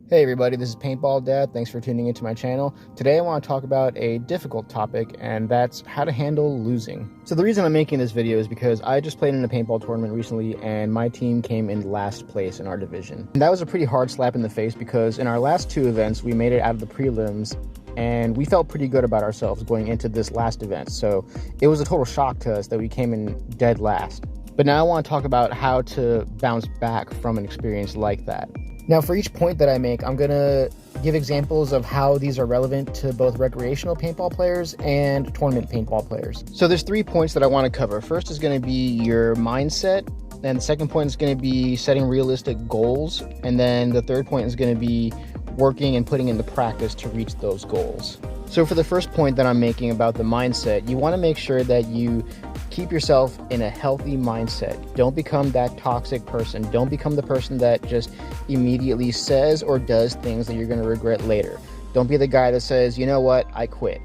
Hey everybody, this is Paintball Dad. Thanks for tuning into my channel. Today I want to talk about a difficult topic, and that's how to handle losing. So the reason I'm making this video is because I just played in a paintball tournament recently and my team came in last place in our division. And that was a pretty hard slap in the face because in our last two events we made it out of the prelims and we felt pretty good about ourselves going into this last event. So it was a total shock to us that we came in dead last. But now I want to talk about how to bounce back from an experience like that. Now, for each point that I make, I'm going to give examples of how these are relevant to both recreational paintball players and tournament paintball players. So there's 3 points that I want to cover. First is going to be your mindset. Then the second point is going to be setting realistic goals. And then the third point is going to be working and putting into practice to reach those goals. So for the first point that I'm making about the mindset, you want to make sure that you keep yourself in a healthy mindset. Don't become that toxic person. Don't become the person that just immediately says or does things that you're going to regret later. Don't be the guy that says, you know what, I quit.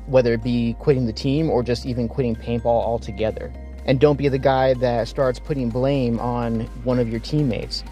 Whether it be quitting the team or just even quitting paintball altogether. And don't be the guy that starts putting blame on one of your teammates.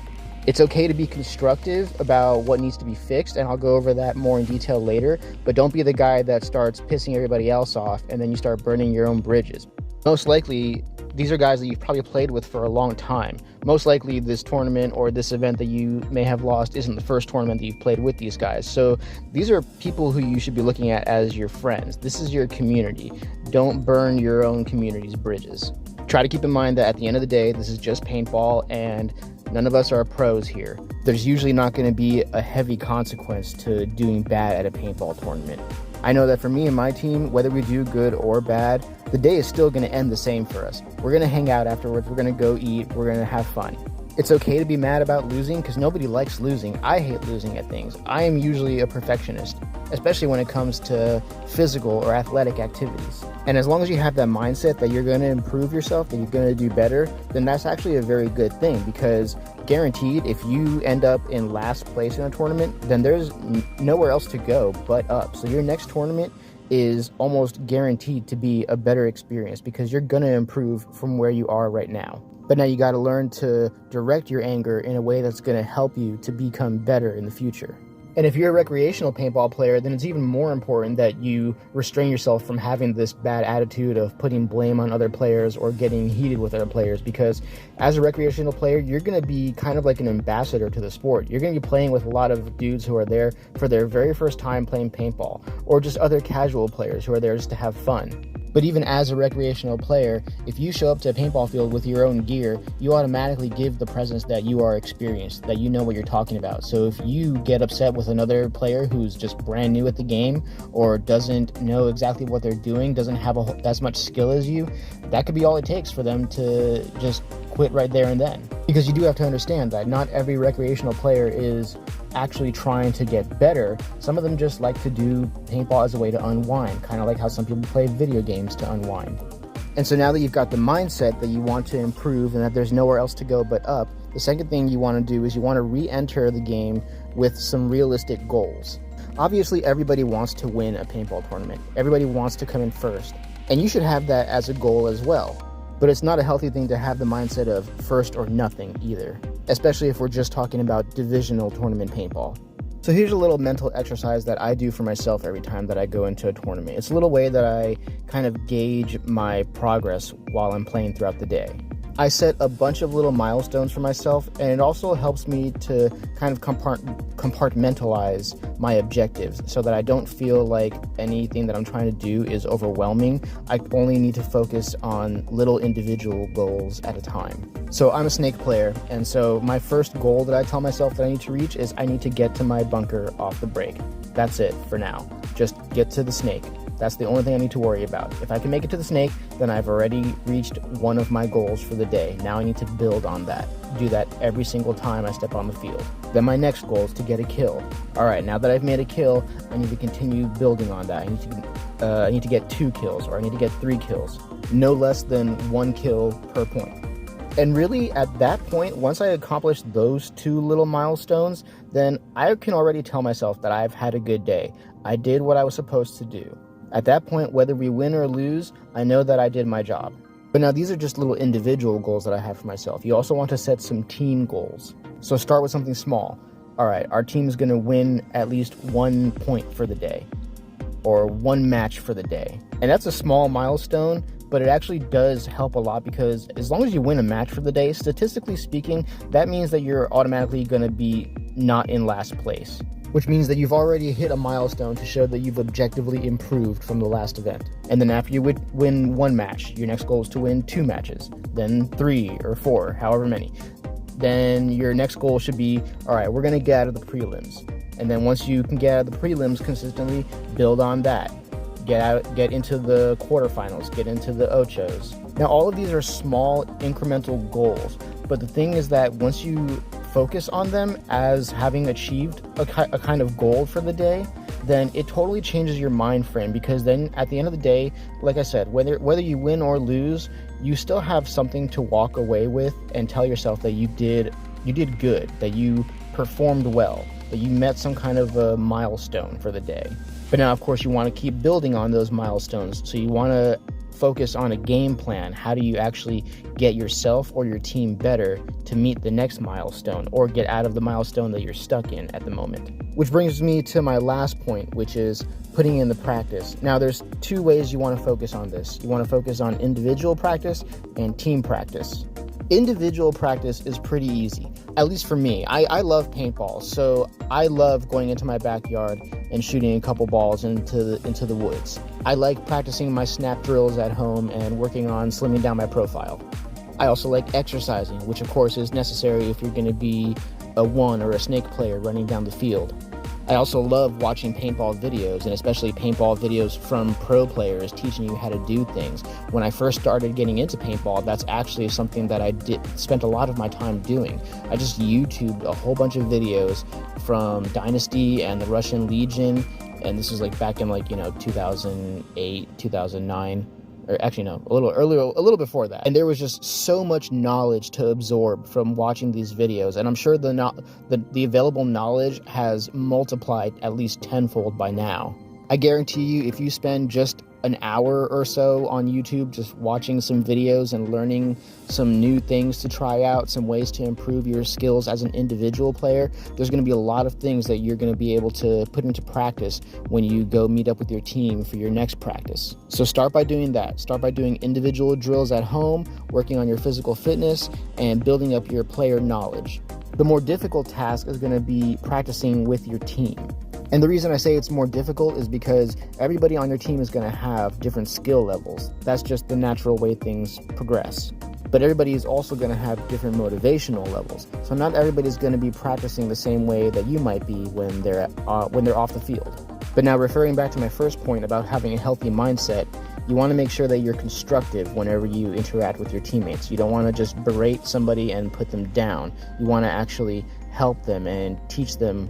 It's okay to be constructive about what needs to be fixed, and I'll go over that more in detail later, but don't be the guy that starts pissing everybody else off and then you start burning your own bridges. Most likely, these are guys that you've probably played with for a long time. Most likely, this tournament or this event that you may have lost isn't the first tournament that you've played with these guys. So these are people who you should be looking at as your friends. This is your community. Don't burn your own community's bridges. Try to keep in mind that at the end of the day, this is just paintball and none of us are pros here. There's usually not going to be a heavy consequence to doing bad at a paintball tournament. I know that for me and my team, whether we do good or bad, the day is still going to end the same for us. We're going to hang out afterwards, we're going to go eat, we're going to have fun. It's okay to be mad about losing because nobody likes losing. I hate losing at things. I am usually a perfectionist, especially when it comes to physical or athletic activities. And as long as you have that mindset that you're going to improve yourself, that you're going to do better, then that's actually a very good thing because guaranteed, if you end up in last place in a tournament, then there's nowhere else to go but up. So your next tournament is almost guaranteed to be a better experience because you're going to improve from where you are right now. But now you got to learn to direct your anger in a way that's going to help you to become better in the future. And if you're a recreational paintball player, then it's even more important that you restrain yourself from having this bad attitude of putting blame on other players or getting heated with other players, because as a recreational player, you're going to be kind of like an ambassador to the sport. You're going to be playing with a lot of dudes who are there for their very first time playing paintball, or just other casual players who are there just to have fun. But even as a recreational player, if you show up to a paintball field with your own gear, you automatically give the presence that you are experienced, that you know what you're talking about. So if you get upset with another player who's just brand new at the game or doesn't know exactly what they're doing, doesn't have as much skill as you, that could be all it takes for them to just quit right there and then. Because you do have to understand that not every recreational player is actually trying to get better. Some of them just like to do paintball as a way to unwind, kind of like how some people play video games to unwind. And so now that you've got the mindset that you want to improve and that there's nowhere else to go but up, the second thing you want to do is you want to re-enter the game with some realistic goals. Obviously, everybody wants to win a paintball tournament. Everybody wants to come in first. And you should have that as a goal as well. But it's not a healthy thing to have the mindset of first or nothing either, especially if we're just talking about divisional tournament paintball. So here's a little mental exercise that I do for myself every time that I go into a tournament. It's a little way that I kind of gauge my progress while I'm playing throughout the day. I set a bunch of little milestones for myself, and it also helps me to kind of compartmentalize my objectives so that I don't feel like anything that I'm trying to do is overwhelming. I only need to focus on little individual goals at a time. So I'm a snake player, and so my first goal that I tell myself that I need to reach is I need to get to my bunker off the break. That's it for now. Just get to the snake. That's the only thing I need to worry about. If I can make it to the snake, then I've already reached one of my goals for the day. Now I need to build on that. Do that every single time I step on the field. Then my next goal is to get a kill. All right, now that I've made a kill, I need to continue building on that. I need to get 2 kills, or I need to get 3 kills. No less than 1 kill per point. And really, at that point, once I accomplish those 2 little milestones, then I can already tell myself that I've had a good day. I did what I was supposed to do. At that point, whether we win or lose, I know that I did my job. But now these are just little individual goals that I have for myself. You also want to set some team goals. So start with something small. all right, our team is going to win at least 1 point for the day, or 1 match for the day. And that's a small milestone, but it actually does help a lot, because as long as you win a match for the day, statistically speaking, that means that you're automatically going to be not in last place, which means that you've already hit a milestone to show that you've objectively improved from the last event. And then after you win 1 match, your next goal is to win 2 matches, then 3 or 4, however many. Then your next goal should be, all right, we're going to get out of the prelims. And then once you can get out of the prelims consistently, build on that. Get into the quarterfinals, get into the ochos. Now, all of these are small incremental goals, but the thing is that once you focus on them as having achieved a kind of goal for the day, then it totally changes your mind frame, because then at the end of the day, like I said, whether you win or lose, you still have something to walk away with and tell yourself that you did good, that you performed well, that you met some kind of a milestone for the day. But now, of course, you want to keep building on those milestones. So you want to focus on a game plan. How do you actually get yourself or your team better to meet the next milestone, or get out of the milestone that you're stuck in at the moment? Which brings me to my last point, which is putting in the practice. Now, there's 2 ways you want to focus on this. You want to focus on individual practice and team practice. Individual practice is pretty easy, at least for me. I love paintball, so I love going into my backyard and shooting a couple balls into the woods. I like practicing my snap drills at home and working on slimming down my profile. I also like exercising, which of course is necessary if you're going to be a 1 or a snake player running down the field. I also love watching paintball videos, and especially paintball videos from pro players teaching you how to do things. When I first started getting into paintball, that's actually something that I spent a lot of my time doing. I just YouTubed a whole bunch of videos from Dynasty and the Russian Legion, and this was like back in 2008, 2009. Or actually, no, a little earlier, a little before that. And there was just so much knowledge to absorb from watching these videos. And I'm sure the available knowledge has multiplied at least tenfold by now. I guarantee you, if you spend just an hour or so on YouTube just watching some videos and learning some new things to try out, some ways to improve your skills as an individual player, there's going to be a lot of things that you're going to be able to put into practice when you go meet up with your team for your next practice. So start by doing that. Start by doing individual drills at home, working on your physical fitness, and building up your player knowledge. The more difficult task is going to be practicing with your team. And the reason I say it's more difficult is because everybody on your team is going to have different skill levels. That's just the natural way things progress. But everybody is also going to have different motivational levels. So not everybody's going to be practicing the same way that you might be when they're off the field. But now, referring back to my first point about having a healthy mindset, you want to make sure that you're constructive whenever you interact with your teammates. You don't want to just berate somebody and put them down. You want to actually help them and teach them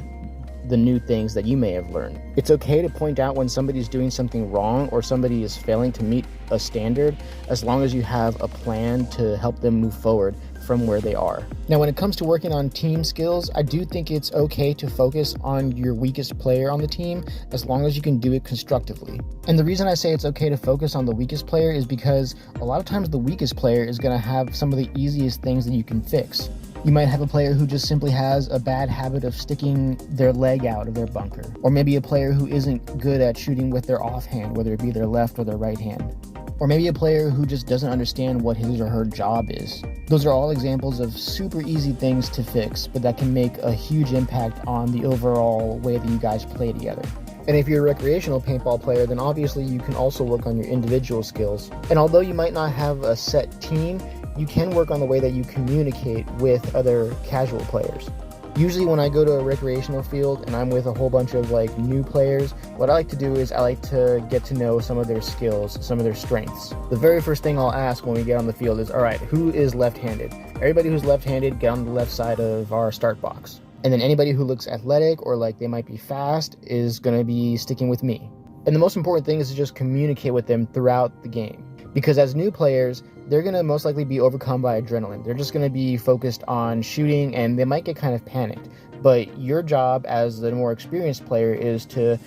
the new things that you may have learned. It's okay to point out when somebody's doing something wrong or somebody is failing to meet a standard, as long as you have a plan to help them move forward from where they are. Now, when it comes to working on team skills, I do think it's okay to focus on your weakest player on the team, as long as you can do it constructively. And the reason I say it's okay to focus on the weakest player is because a lot of times the weakest player is going to have some of the easiest things that you can fix. You might have a player who just simply has a bad habit of sticking their leg out of their bunker. Or maybe a player who isn't good at shooting with their offhand, whether it be their left or their right hand. Or maybe a player who just doesn't understand what his or her job is. Those are all examples of super easy things to fix, but that can make a huge impact on the overall way that you guys play together. And if you're a recreational paintball player, then obviously you can also work on your individual skills. And although you might not have a set team, you can work on the way that you communicate with other casual players. Usually when I go to a recreational field and I'm with a whole bunch of new players, what I like to do is I like to get to know some of their skills, some of their strengths. The very first thing I'll ask when we get on the field is, all right, who is left-handed? Everybody who's left-handed, get on the left side of our start box. And then anybody who looks athletic or like they might be fast is going to be sticking with me. And the most important thing is to just communicate with them throughout the game. Because as new players, they're going to most likely be overcome by adrenaline. They're just going to be focused on shooting and they might get kind of panicked. But your job as the more experienced player is to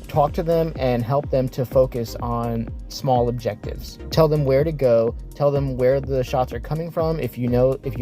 talk to them and help them to focus on small objectives. Tell them where to go, tell them where the shots are coming from if you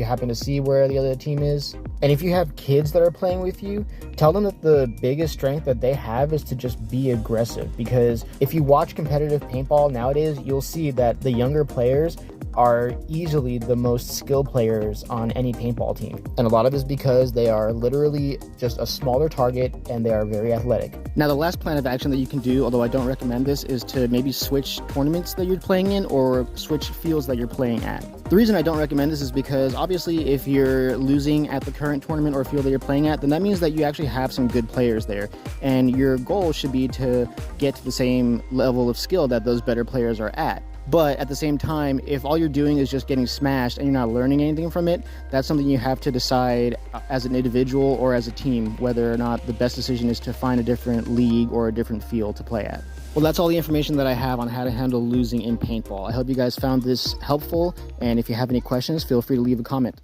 happen to see where the other team is. And if you have kids that are playing with you, tell them that the biggest strength that they have is to just be aggressive, because if you watch competitive paintball nowadays, you'll see that the younger players are easily the most skilled players on any paintball team. And a lot of it is because they are literally just a smaller target and they are very athletic. Now, the last plan of action that you can do, although I don't recommend this, is to maybe switch tournaments that you're playing in or switch fields that you're playing at. The reason I don't recommend this is because obviously if you're losing at the current tournament or field that you're playing at, then that means that you actually have some good players there. And your goal should be to get to the same level of skill that those better players are at. But at the same time, if all you're doing is just getting smashed and you're not learning anything from it, that's something you have to decide as an individual or as a team, whether or not the best decision is to find a different league or a different field to play at. Well, that's all the information that I have on how to handle losing in paintball. I hope you guys found this helpful, and if you have any questions, feel free to leave a comment.